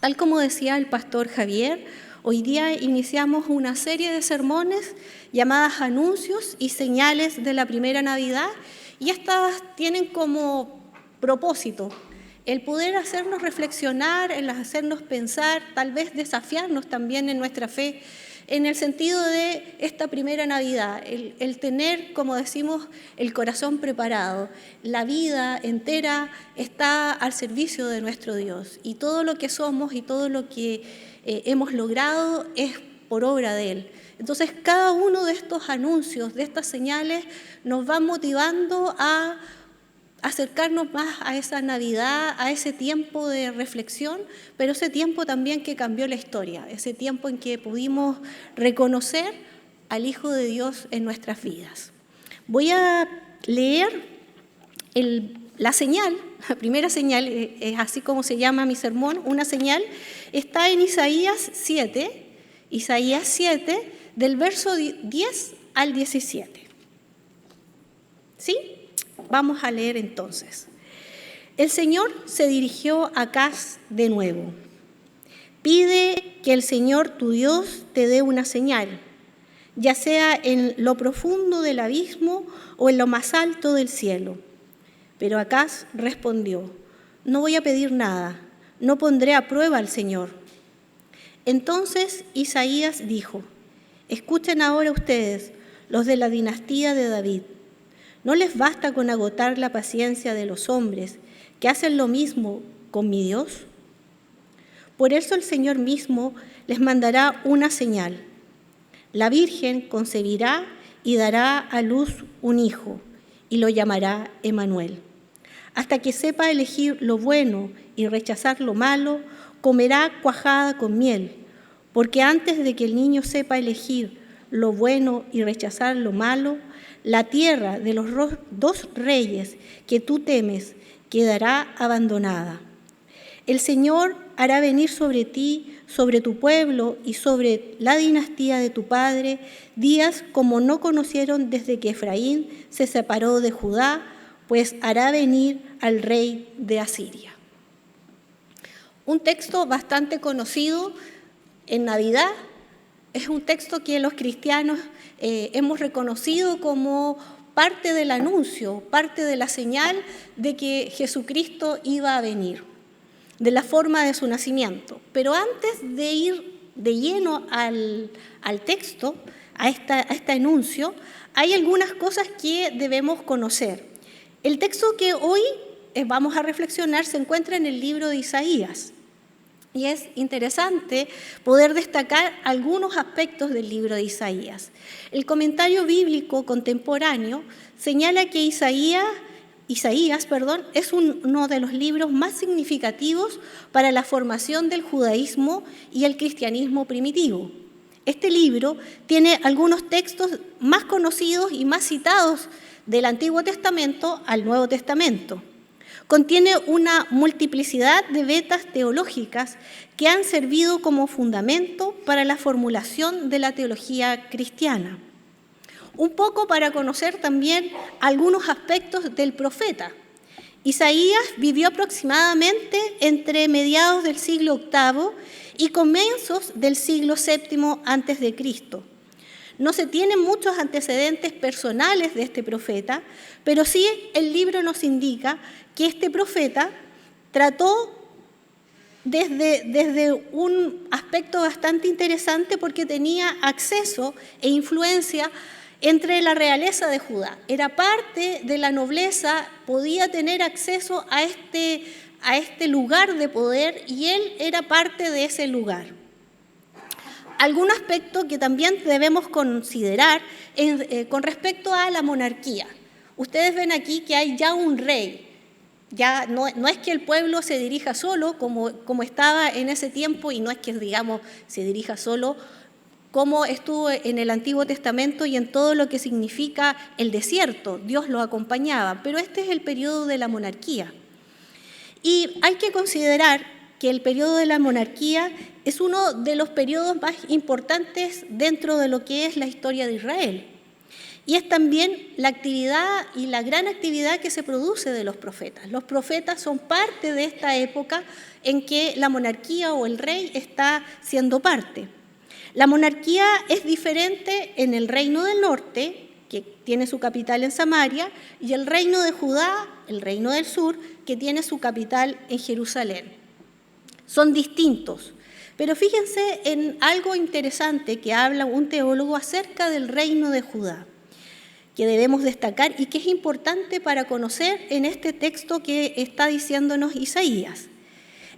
Tal como decía el pastor Javier, hoy día iniciamos una serie de sermones llamadas Anuncios y Señales de la Primera Navidad, y estas tienen como propósito el poder hacernos reflexionar, el hacernos pensar, tal vez desafiarnos también en nuestra fe, en el sentido de esta primera Navidad, el tener, como decimos, el corazón preparado. La vida entera está al servicio de nuestro Dios, y todo lo que somos y todo lo que hemos logrado es por obra de Él. Entonces, cada uno de estos anuncios, de estas señales, nos va motivando a acercarnos más a esa Navidad, a ese tiempo de reflexión, pero ese tiempo también que cambió la historia, ese tiempo en que pudimos reconocer al Hijo de Dios en nuestras vidas. Voy a leer la señal, la primera señal, es así como se llama mi sermón, una señal, está en Isaías 7, del verso 10 al 17. ¿Sí? Vamos a leer entonces. El Señor se dirigió a Acaz de nuevo. Pide que el Señor tu Dios te dé una señal, ya sea en lo profundo del abismo o en lo más alto del cielo. Pero Acaz respondió: no voy a pedir nada, no pondré a prueba al Señor. Entonces Isaías dijo: escuchen ahora ustedes, los de la dinastía de David. ¿No les basta con agotar la paciencia de los hombres que hacen lo mismo con mi Dios? Por eso el Señor mismo les mandará una señal. La Virgen concebirá y dará a luz un hijo, y lo llamará Emmanuel. Hasta que sepa elegir lo bueno y rechazar lo malo, comerá cuajada con miel, porque antes de que el niño sepa elegir lo bueno y rechazar lo malo, la tierra de los dos reyes que tú temes quedará abandonada. El Señor hará venir sobre ti, sobre tu pueblo y sobre la dinastía de tu padre, días como no conocieron desde que Efraín se separó de Judá, pues hará venir al rey de Asiria. Un texto bastante conocido en Navidad, es un texto que los cristianos hemos reconocido como parte del anuncio, parte de la señal de que Jesucristo iba a venir, de la forma de su nacimiento. Pero antes de ir de lleno al texto, a este anuncio, hay algunas cosas que debemos conocer. El texto que hoy vamos a reflexionar se encuentra en el libro de Isaías. Y es interesante poder destacar algunos aspectos del libro de Isaías. El comentario bíblico contemporáneo señala que Isaías es uno de los libros más significativos para la formación del judaísmo y el cristianismo primitivo. Este libro tiene algunos textos más conocidos y más citados del Antiguo Testamento al Nuevo Testamento. Contiene una multiplicidad de vetas teológicas que han servido como fundamento para la formulación de la teología cristiana. Un poco para conocer también algunos aspectos del profeta. Isaías vivió aproximadamente entre mediados del siglo VIII y comienzos del siglo VII a.C. No se tienen muchos antecedentes personales de este profeta, pero sí el libro nos indica que este profeta trató desde un aspecto bastante interesante porque tenía acceso e influencia entre la realeza de Judá. Era parte de la nobleza, podía tener acceso a este lugar de poder y él era parte de ese lugar. Algún aspecto que también debemos considerar con respecto a la monarquía. Ustedes ven aquí que hay ya un rey. Ya no es que el pueblo se dirija solo como estaba en ese tiempo, y no es que, digamos, se dirija solo como estuvo en el Antiguo Testamento y en todo lo que significa el desierto. Dios lo acompañaba, pero este es el periodo de la monarquía. Y hay que considerar que el periodo de la monarquía es uno de los periodos más importantes dentro de lo que es la historia de Israel. Y es también la actividad y la gran actividad que se produce de los profetas. Los profetas son parte de esta época en que la monarquía o el rey está siendo parte. La monarquía es diferente en el reino del norte, que tiene su capital en Samaria, y el reino de Judá, el reino del sur, que tiene su capital en Jerusalén. Son distintos. Pero fíjense en algo interesante que habla un teólogo acerca del reino de Judá, que debemos destacar y que es importante para conocer en este texto que está diciéndonos Isaías.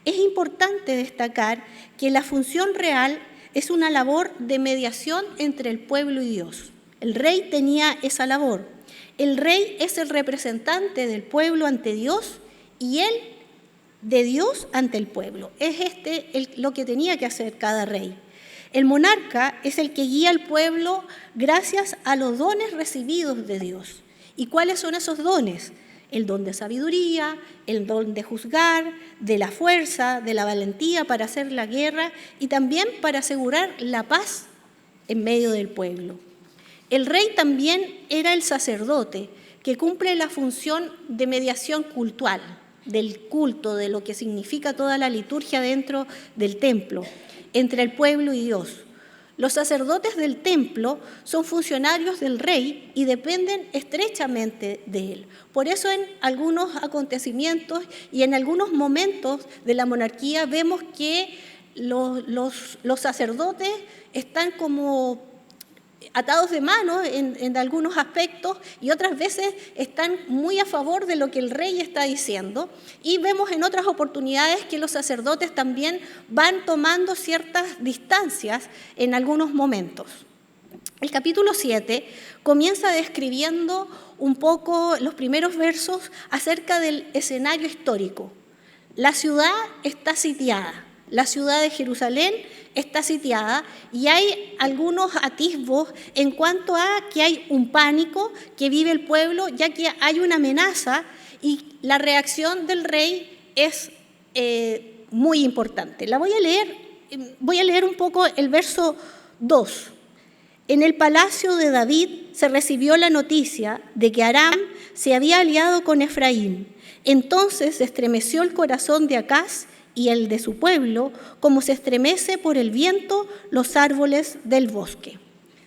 Es importante destacar que la función real es una labor de mediación entre el pueblo y Dios. El rey tenía esa labor. El rey es el representante del pueblo ante Dios y él de Dios ante el pueblo. Es lo que tenía que hacer cada rey. El monarca es el que guía al pueblo gracias a los dones recibidos de Dios. ¿Y cuáles son esos dones? El don de sabiduría, el don de juzgar, de la fuerza, de la valentía para hacer la guerra y también para asegurar la paz en medio del pueblo. El rey también era el sacerdote que cumple la función de mediación cultural, del culto, de lo que significa toda la liturgia dentro del templo, entre el pueblo y Dios. Los sacerdotes del templo son funcionarios del rey y dependen estrechamente de él. Por eso en algunos acontecimientos y en algunos momentos de la monarquía vemos que los sacerdotes están como atados de manos en algunos aspectos y otras veces están muy a favor de lo que el rey está diciendo. Y vemos en otras oportunidades que los sacerdotes también van tomando ciertas distancias en algunos momentos. El capítulo 7 comienza describiendo un poco los primeros versos acerca del escenario histórico. La ciudad está sitiada. La ciudad de Jerusalén está sitiada y hay algunos atisbos en cuanto a que hay un pánico que vive el pueblo, ya que hay una amenaza y la reacción del rey es muy importante. Voy a leer un poco el verso 2. En el palacio de David se recibió la noticia de que Aram se había aliado con Efraín. Entonces se estremeció el corazón de Acaz y el de su pueblo, como se estremece por el viento los árboles del bosque.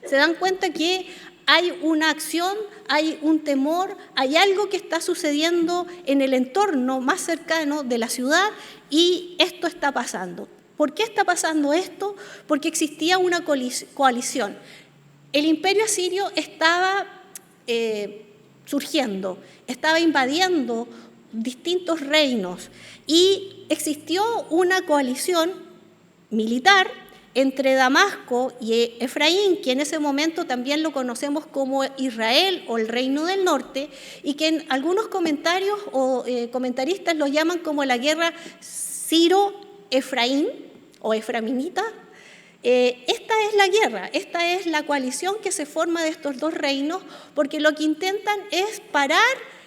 Se dan cuenta que hay una acción, hay un temor, hay algo que está sucediendo en el entorno más cercano de la ciudad y esto está pasando. ¿Por qué está pasando esto? Porque existía una coalición. El imperio asirio estaba surgiendo, estaba invadiendo distintos reinos y existió una coalición militar entre Damasco y Efraín, que en ese momento también lo conocemos como Israel o el Reino del Norte, y que en algunos comentarios o comentaristas lo llaman como la guerra Siro-Efraín o Eframinita. Esta es la guerra, esta es la coalición que se forma de estos dos reinos, porque lo que intentan es parar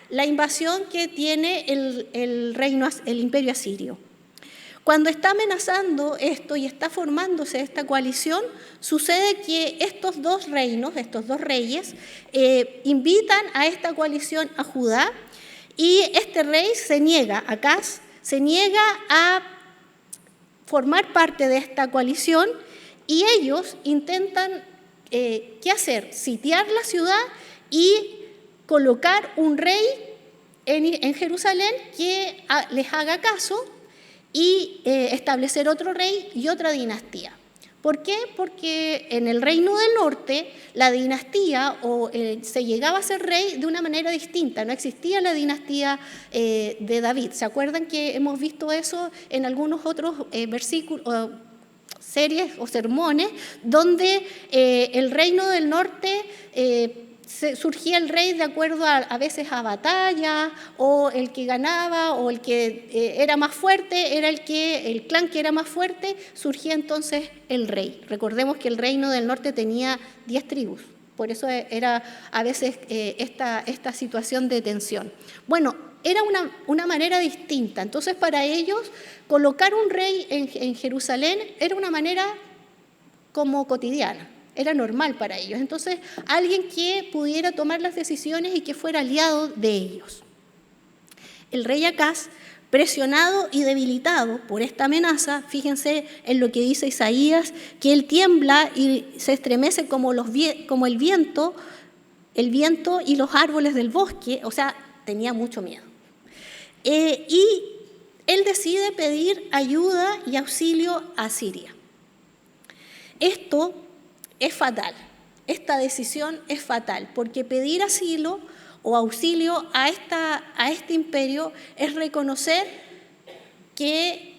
la invasión que tiene el imperio asirio. Cuando está amenazando esto y está formándose esta coalición, sucede que estos dos reinos, estos dos reyes, invitan a esta coalición a Judá y este rey se niega, Acaz, se niega a formar parte de esta coalición y ellos intentan, ¿qué hacer? Sitiar la ciudad y colocar un rey en Jerusalén que les haga caso y establecer otro rey y otra dinastía. ¿Por qué? Porque en el Reino del Norte la dinastía se llegaba a ser rey de una manera distinta, no existía la dinastía de David. ¿Se acuerdan que hemos visto eso en algunos otros versículos, series o sermones, donde el Reino del Norte surgía el rey de acuerdo a veces a batalla, o el que ganaba, o el que era más fuerte, era el clan que era más fuerte, surgía entonces el rey. Recordemos que el Reino del Norte tenía 10 tribus, por eso era a veces esta situación de tensión. Bueno, era una manera distinta, entonces para ellos colocar un rey en Jerusalén era una manera como cotidiana. era normal para ellos. Entonces, alguien que pudiera tomar las decisiones y que fuera aliado de ellos. El rey Acaz, presionado y debilitado por esta amenaza, fíjense en lo que dice Isaías, que él tiembla y se estremece como el viento y los árboles del bosque, o sea, tenía mucho miedo. Y él decide pedir ayuda y auxilio a Siria. Esto es fatal, esta decisión es fatal, porque pedir asilo o auxilio a este imperio es reconocer que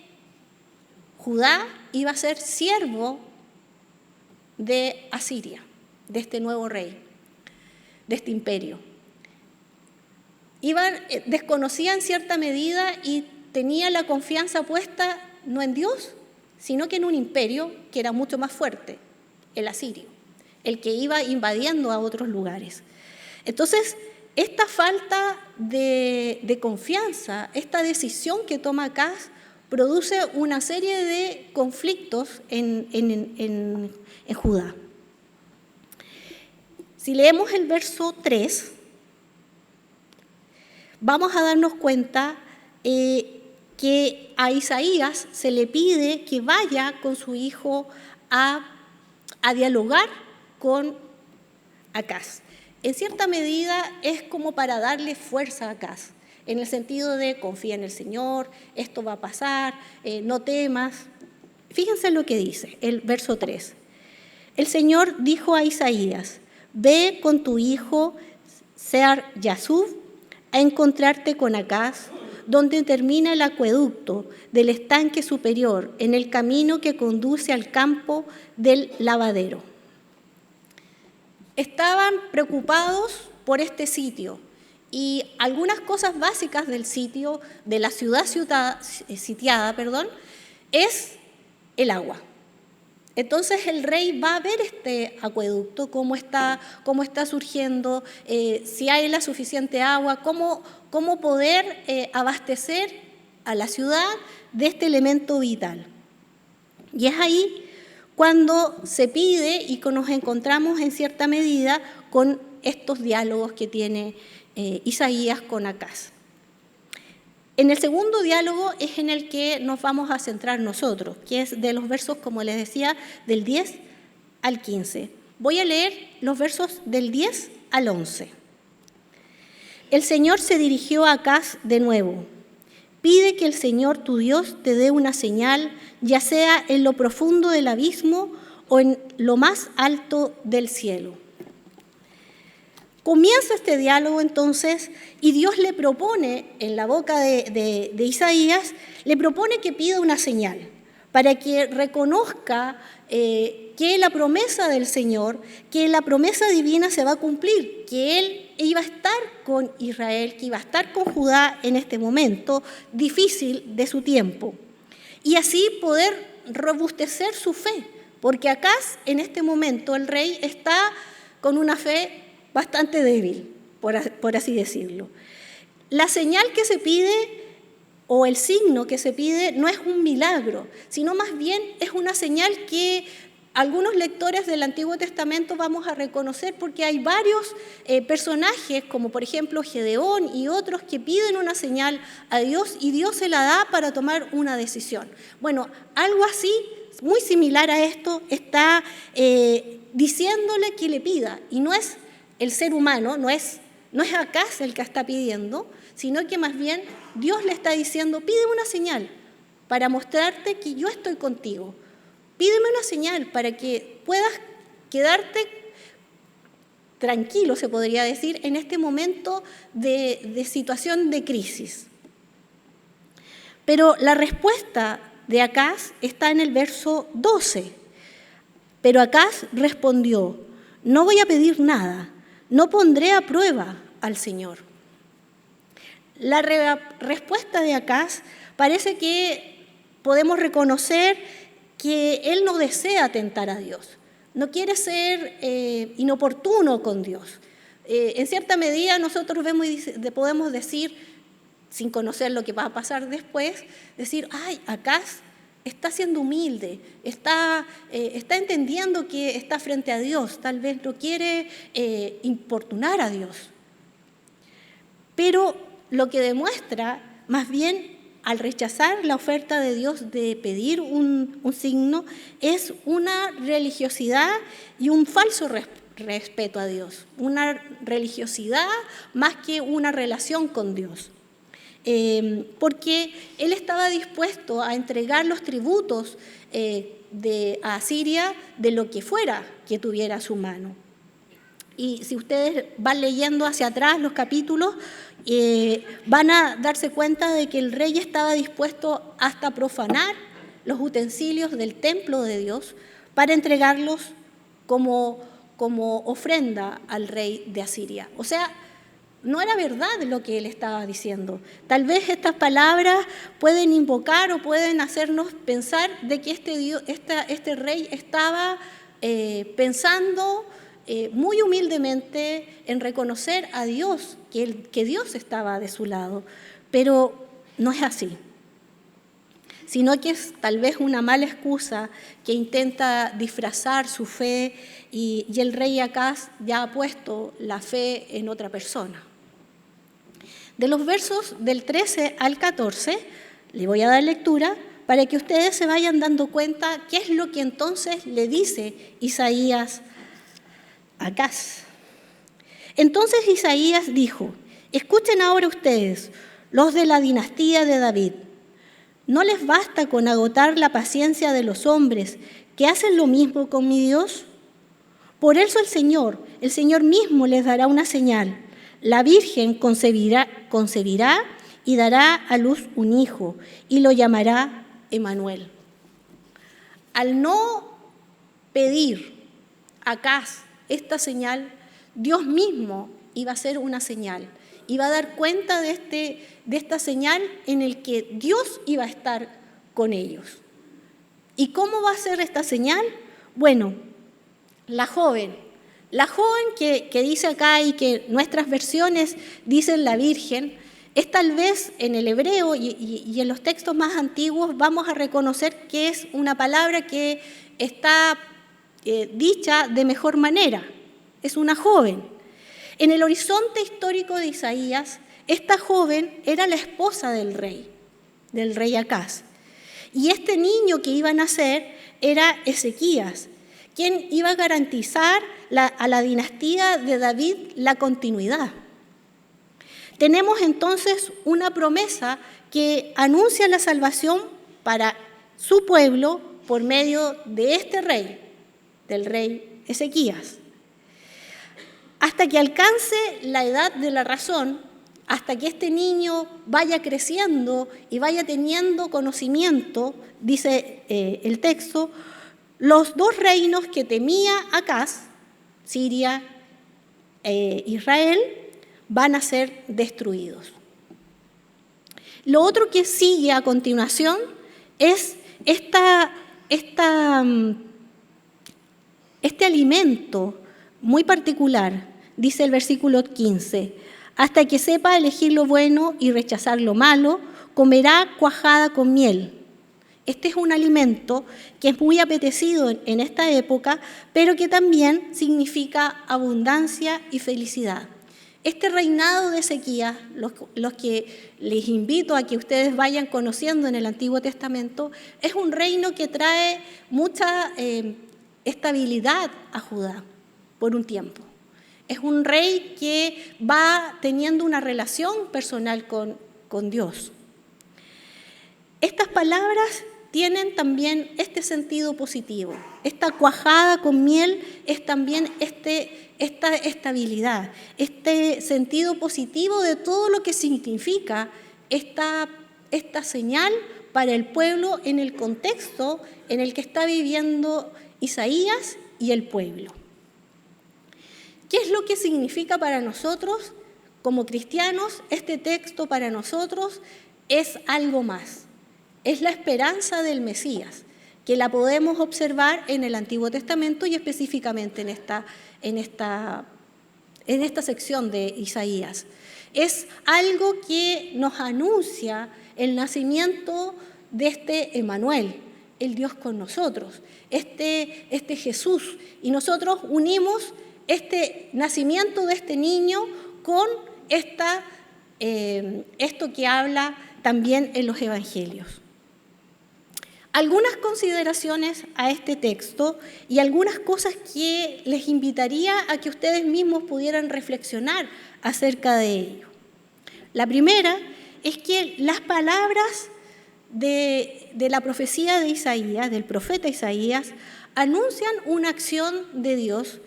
Judá iba a ser siervo de Asiria, de este nuevo rey, de este imperio. Desconocía en cierta medida y tenía la confianza puesta no en Dios, sino que en un imperio que era mucho más fuerte, el asirio, el que iba invadiendo a otros lugares. Entonces, esta falta de confianza, esta decisión que toma Acaz, produce una serie de conflictos en Judá. Si leemos el verso 3, vamos a darnos cuenta que a Isaías se le pide que vaya con su hijo a dialogar con Acaz. En cierta medida es como para darle fuerza a Acaz, en el sentido de confía en el Señor, esto va a pasar, no temas. Fíjense lo que dice el verso 3. El Señor dijo a Isaías, ve con tu hijo Sear-Yasub a encontrarte con Acaz, donde termina el acueducto del estanque superior, en el camino que conduce al campo del lavadero. Estaban preocupados por este sitio y algunas cosas básicas del sitio, de la ciudad sitiada, es el agua. Entonces el rey va a ver este acueducto, cómo está surgiendo, si hay la suficiente agua, cómo poder abastecer a la ciudad de este elemento vital. Y es ahí cuando se pide y que nos encontramos en cierta medida con estos diálogos que tiene Isaías con Acaz. En el segundo diálogo es en el que nos vamos a centrar nosotros, que es de los versos, como les decía, del 10 al 15. Voy a leer los versos del 10 al 11. El Señor se dirigió a Acaz de nuevo. Pide que el Señor tu Dios te dé una señal, ya sea en lo profundo del abismo o en lo más alto del cielo. Comienza este diálogo entonces y Dios le propone, en la boca de Isaías, le propone que pida una señal para que reconozca que la promesa del Señor, que la promesa divina se va a cumplir, que Él iba a estar con Israel, que iba a estar con Judá en este momento difícil de su tiempo. Y así poder robustecer su fe, porque Acaz en este momento el rey está con una fe bastante débil, por así decirlo. La señal que se pide o el signo que se pide no es un milagro, sino más bien es una señal que algunos lectores del Antiguo Testamento vamos a reconocer porque hay varios personajes, como por ejemplo Gedeón y otros, que piden una señal a Dios y Dios se la da para tomar una decisión. Bueno, algo así, muy similar a esto, está diciéndole que le pida, y no es el ser humano, no es Acaz el que está pidiendo, sino que más bien Dios le está diciendo, pide una señal para mostrarte que yo estoy contigo. Pídeme una señal para que puedas quedarte tranquilo, se podría decir, en este momento de situación de crisis. Pero la respuesta de Acaz está en el verso 12. Pero Acaz respondió, no voy a pedir nada, no pondré a prueba al Señor. La respuesta de Acaz parece que podemos reconocer que él no desea tentar a Dios, no quiere ser inoportuno con Dios. En cierta medida nosotros podemos decir, sin conocer lo que va a pasar después, decir, ay, Acaz está siendo humilde, está entendiendo que está frente a Dios, tal vez no quiere importunar a Dios. Pero lo que demuestra, más bien, al rechazar la oferta de Dios de pedir un signo, es una religiosidad y un falso respeto a Dios, una religiosidad más que una relación con Dios. Porque él estaba dispuesto a entregar los tributos a Asiria de lo que fuera que tuviera a su mano. Y si ustedes van leyendo hacia atrás los capítulos, van a darse cuenta de que el rey estaba dispuesto hasta profanar los utensilios del templo de Dios para entregarlos como ofrenda al rey de Asiria. O sea, no era verdad lo que él estaba diciendo. Tal vez estas palabras pueden invocar o pueden hacernos pensar de que este rey estaba pensando muy humildemente en reconocer a Dios, que Dios estaba de su lado. Pero no es así, sino que es tal vez una mala excusa que intenta disfrazar su fe y el rey Acaz ya ha puesto la fe en otra persona. De los versos del 13 al 14, le voy a dar lectura para que ustedes se vayan dando cuenta qué es lo que entonces le dice Isaías a Acaz. Entonces Isaías dijo: escuchen ahora ustedes, los de la dinastía de David. ¿No les basta con agotar la paciencia de los hombres que hacen lo mismo con mi Dios? Por eso el Señor mismo les dará una señal. La Virgen concebirá y dará a luz un hijo y lo llamará Emmanuel. Al no pedir a Acaz esta señal, Dios mismo iba a hacer una señal, iba a dar cuenta de esta señal en el que Dios iba a estar con ellos. ¿Y cómo va a ser esta señal? Bueno, la joven que dice acá y que nuestras versiones dicen la Virgen, es tal vez en el hebreo y en los textos más antiguos vamos a reconocer que es una palabra que está dicha de mejor manera. Es una joven. En el horizonte histórico de Isaías, esta joven era la esposa del rey Acaz. Y este niño que iba a nacer era Ezequías, quien iba a garantizar a la dinastía de David la continuidad. Tenemos entonces una promesa que anuncia la salvación para su pueblo por medio de este rey, del rey Ezequías. Hasta que alcance la edad de la razón, hasta que este niño vaya creciendo y vaya teniendo conocimiento, dice el texto, los dos reinos que temía Acaz, Siria e Israel, van a ser destruidos. Lo otro que sigue a continuación es este alimento muy particular, dice el versículo 15, hasta que sepa elegir lo bueno y rechazar lo malo, comerá cuajada con miel. Este es un alimento que es muy apetecido en esta época, pero que también significa abundancia y felicidad. Este reinado de Ezequías, los que les invito a que ustedes vayan conociendo en el Antiguo Testamento, es un reino que trae mucha estabilidad a Judá por un tiempo. Es un rey que va teniendo una relación personal con Dios. Estas palabras tienen también este sentido positivo. Esta cuajada con miel es también esta estabilidad, este sentido positivo de todo lo que significa esta señal para el pueblo en el contexto en el que está viviendo Isaías y el pueblo. ¿Qué es lo que significa para nosotros como cristianos? Este texto para nosotros es algo más. Es la esperanza del Mesías, que la podemos observar en el Antiguo Testamento y específicamente en esta sección de Isaías. Es algo que nos anuncia el nacimiento de este Emmanuel, el Dios con nosotros, este Jesús. Y nosotros unimos este nacimiento de este niño con esto que habla también en los evangelios. Algunas consideraciones a este texto y algunas cosas que les invitaría a que ustedes mismos pudieran reflexionar acerca de ello. La primera es que las palabras de la profecía de Isaías, del profeta Isaías, anuncian una acción de Dios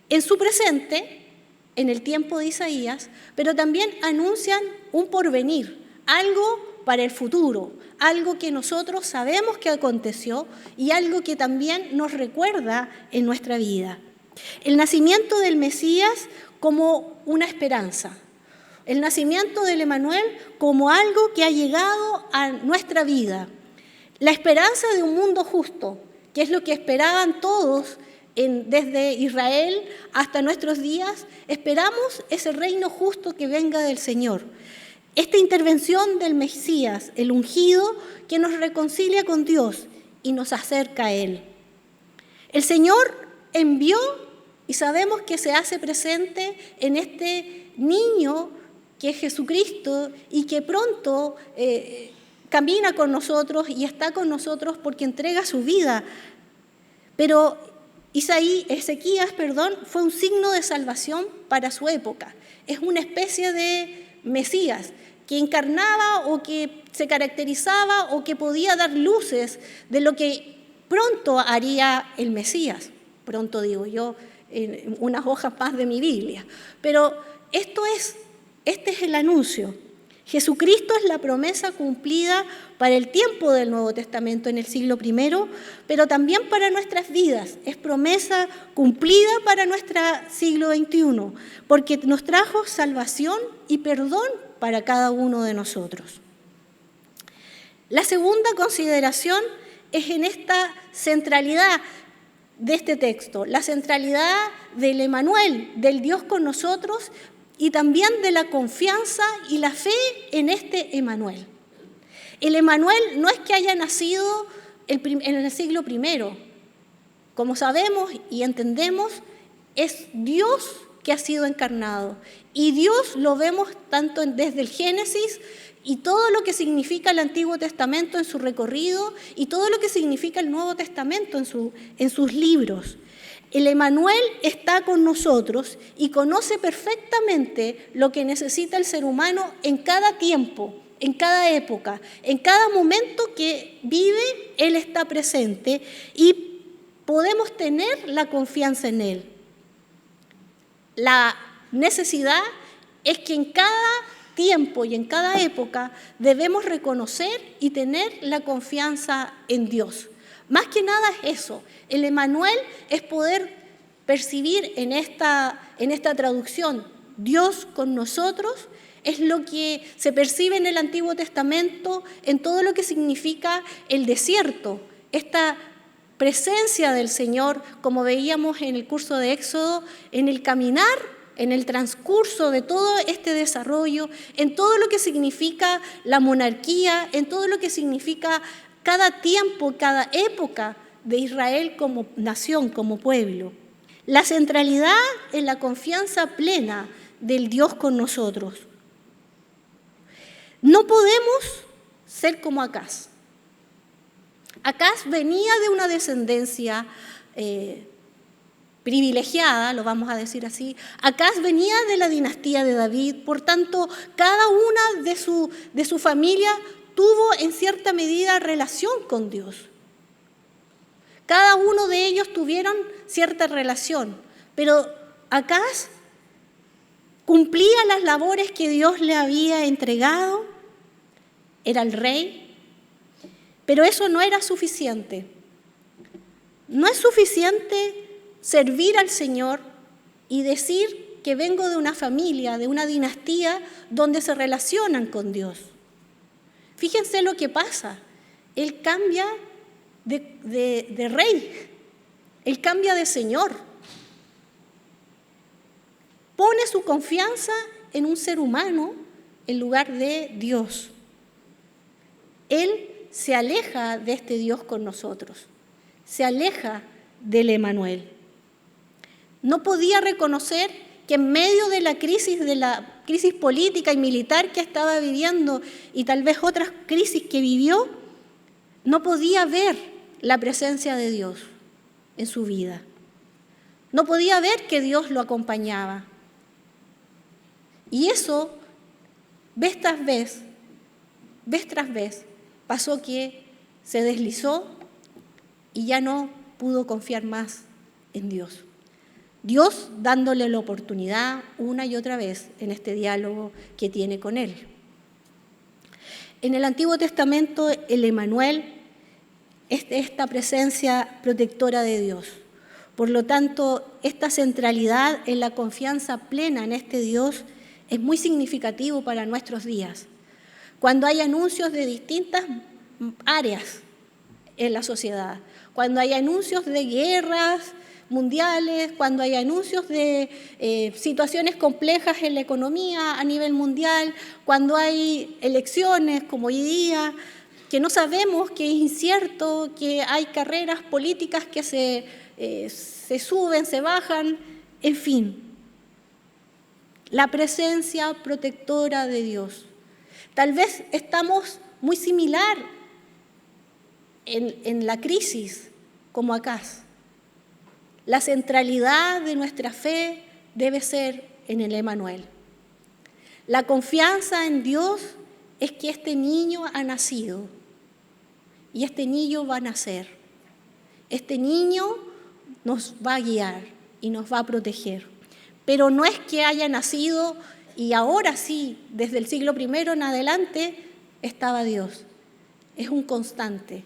en su presente, en el tiempo de Isaías, pero también anuncian un porvenir, algo para el futuro, algo que nosotros sabemos que aconteció y algo que también nos recuerda en nuestra vida. El nacimiento del Mesías como una esperanza, el nacimiento del Emanuel como algo que ha llegado a nuestra vida, la esperanza de un mundo justo, que es lo que esperaban todos desde Israel hasta nuestros días. Esperamos ese reino justo que venga del Señor. Esta intervención del Mesías, el ungido, que nos reconcilia con Dios y nos acerca a Él. El Señor envió y sabemos que se hace presente en este niño que es Jesucristo y que pronto camina con nosotros y está con nosotros porque entrega su vida. Pero Ezequías, fue un signo de salvación para su época. Es una especie de Mesías que encarnaba o que se caracterizaba o que podía dar luces de lo que pronto haría el Mesías. Pronto digo yo, en unas hojas más de mi Biblia. Pero este es el anuncio. Jesucristo es la promesa cumplida para el tiempo del Nuevo Testamento en el siglo I, pero también para nuestras vidas. Es promesa cumplida para nuestro siglo XXI, porque nos trajo salvación y perdón para cada uno de nosotros. La segunda consideración es en esta centralidad de este texto, la centralidad del Emanuel, del Dios con nosotros, y también de la confianza y la fe en este Emanuel. El Emanuel no es que haya nacido en el siglo I. Como sabemos y entendemos, es Dios que ha sido encarnado. Y Dios lo vemos tanto desde el Génesis y todo lo que significa el Antiguo Testamento en su recorrido y todo lo que significa el Nuevo Testamento en sus libros. El Emanuel está con nosotros y conoce perfectamente lo que necesita el ser humano en cada tiempo, en cada época, en cada momento que vive. Él está presente y podemos tener la confianza en Él. La necesidad es que en cada tiempo y en cada época debemos reconocer y tener la confianza en Dios. Más que nada es eso. El Emanuel es poder percibir en esta traducción Dios con nosotros, es lo que se percibe en el Antiguo Testamento, en todo lo que significa el desierto, esta presencia del Señor, como veíamos en el curso de Éxodo, en el caminar, en el transcurso de todo este desarrollo, en todo lo que significa la monarquía, en todo lo que significa cada tiempo, cada época de Israel como nación, como pueblo. La centralidad en la confianza plena del Dios con nosotros. No podemos ser como Acaz. Acaz venía de una descendencia privilegiada, lo vamos a decir así. Acaz venía de la dinastía de David, por tanto, cada una de su familia tuvo en cierta medida relación con Dios. Cada uno de ellos tuvieron cierta relación, pero Acaz cumplía las labores que Dios le había entregado, era el rey, pero eso no era suficiente. No es suficiente servir al Señor y decir que vengo de una familia, de una dinastía donde se relacionan con Dios. Fíjense lo que pasa. Él cambia de rey, él cambia de señor. Pone su confianza en un ser humano en lugar de Dios. Él se aleja de este Dios con nosotros, se aleja del Emmanuel. No podía reconocer que en medio de la crisis política y militar que estaba viviendo y tal vez otras crisis que vivió, no podía ver la presencia de Dios en su vida. No podía ver que Dios lo acompañaba. Y eso, vez tras vez, pasó que se deslizó y ya no pudo confiar más en Dios. Dios dándole la oportunidad una y otra vez en este diálogo que tiene con Él. En el Antiguo Testamento, el Emmanuel es esta presencia protectora de Dios. Por lo tanto, esta centralidad en la confianza plena en este Dios es muy significativo para nuestros días. Cuando hay anuncios de distintas áreas en la sociedad, cuando hay anuncios de guerras mundiales, cuando hay anuncios de situaciones complejas en la economía a nivel mundial, cuando hay elecciones como hoy día, que no sabemos, que es incierto, que hay carreras políticas que se suben, se bajan, en fin. La presencia protectora de Dios. Tal vez estamos muy similar en la crisis como acá. La centralidad de nuestra fe debe ser en el Emmanuel. La confianza en Dios es que este niño ha nacido y este niño va a nacer. Este niño nos va a guiar y nos va a proteger. Pero no es que haya nacido y ahora sí, desde el siglo I en adelante, estaba Dios. Es un constante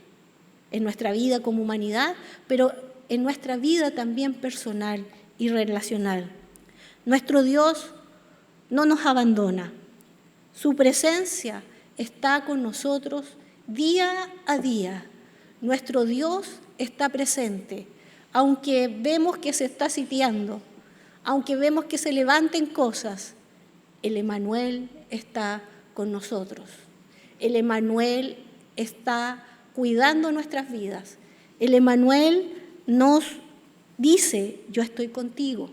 en nuestra vida como humanidad, pero en nuestra vida también personal y relacional. Nuestro Dios no nos abandona. Su presencia está con nosotros día a día. Nuestro Dios está presente, aunque vemos que se está sitiando, aunque vemos que se levanten cosas, el Emmanuel está con nosotros. El Emmanuel está cuidando nuestras vidas. El Emmanuel nos dice, yo estoy contigo.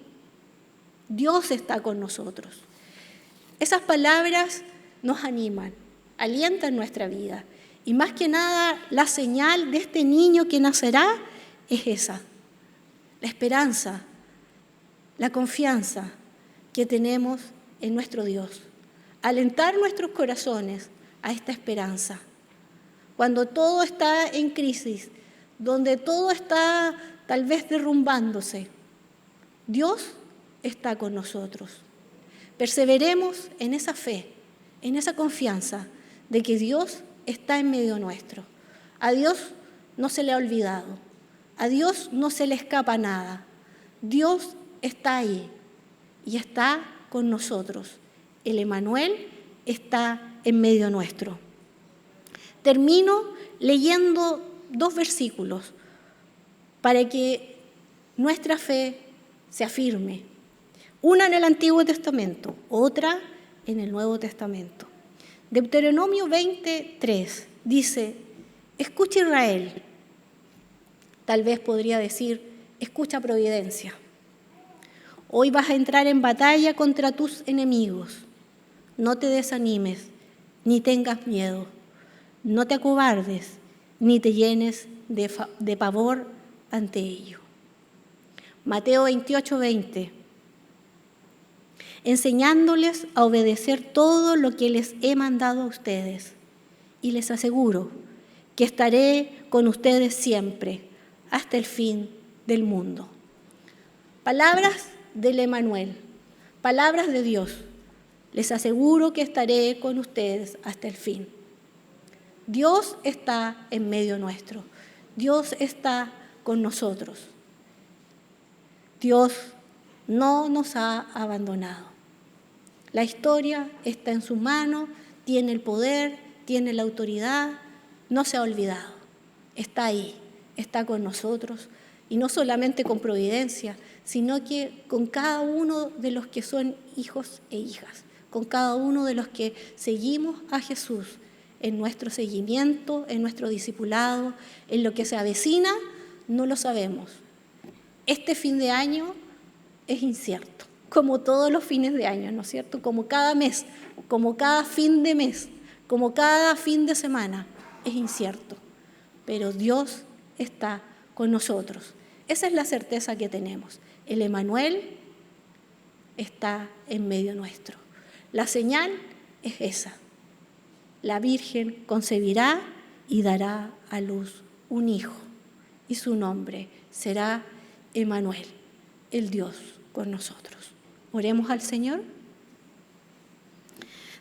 Dios está con nosotros. Esas palabras nos animan, alientan nuestra vida. Y más que nada, la señal de este niño que nacerá es esa, la esperanza, la confianza que tenemos en nuestro Dios. Alentar nuestros corazones a esta esperanza. Cuando todo está en crisis, donde todo está tal vez derrumbándose, Dios está con nosotros. Perseveremos en esa fe, en esa confianza de que Dios está en medio nuestro. A Dios no se le ha olvidado, a Dios no se le escapa nada. Dios está ahí y está con nosotros. El Emmanuel está en medio nuestro. Termino leyendo 2 versículos para que nuestra fe se afirme. Una en el Antiguo Testamento, otra en el Nuevo Testamento. Deuteronomio 20:3 dice, escucha Israel, tal vez podría decir, escucha Providencia. Hoy vas a entrar en batalla contra tus enemigos. No te desanimes, ni tengas miedo. No te acobardes, ni te llenes de pavor ante ello. Mateo 28:20. Enseñándoles a obedecer todo lo que les he mandado a ustedes. Y les aseguro que estaré con ustedes siempre, hasta el fin del mundo. Palabras del Emmanuel, palabras de Dios. Les aseguro que estaré con ustedes hasta el fin. Dios está en medio nuestro. Dios está con nosotros. Dios no nos ha abandonado. La historia está en su mano, tiene el poder, tiene la autoridad, no se ha olvidado. Está ahí, está con nosotros, y no solamente con Providencia, sino que con cada uno de los que son hijos e hijas, con cada uno de los que seguimos a Jesús. en nuestro seguimiento, en nuestro discipulado, en lo que se avecina, no lo sabemos. Este fin de año es incierto, como todos los fines de año, ¿no es cierto? Como cada mes, como cada fin de mes, como cada fin de semana, es incierto. Pero Dios está con nosotros. Esa es la certeza que tenemos. El Emmanuel está en medio nuestro. La señal es esa. La Virgen concebirá y dará a luz un hijo, y su nombre será Emmanuel, el Dios con nosotros. Oremos al Señor.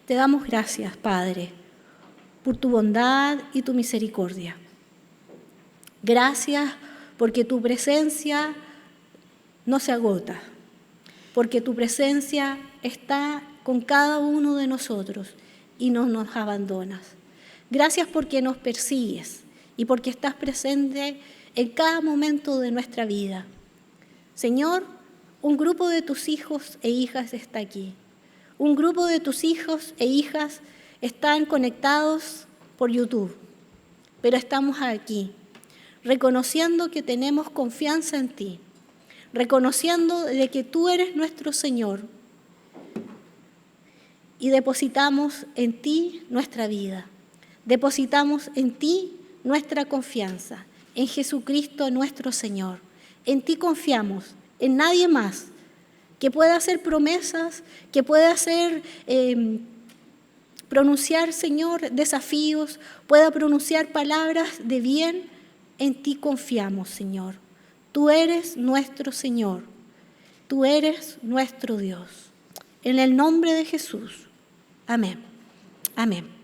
Te damos gracias, Padre, por tu bondad y tu misericordia. Gracias porque tu presencia no se agota, porque tu presencia está con cada uno de nosotros y no nos abandonas. Gracias porque nos persigues y porque estás presente en cada momento de nuestra vida. Señor, un grupo de tus hijos e hijas está aquí. Un grupo de tus hijos e hijas están conectados por YouTube, pero estamos aquí, reconociendo que tenemos confianza en ti, reconociendo de que tú eres nuestro Señor y depositamos en ti nuestra vida, depositamos en ti nuestra confianza, en Jesucristo nuestro Señor. En ti confiamos, en nadie más que pueda hacer promesas, que pueda hacer pronunciar, Señor, desafíos, pueda pronunciar palabras de bien. En ti confiamos, Señor. Tú eres nuestro Señor. Tú eres nuestro Dios. En el nombre de Jesús. Amén. Amén.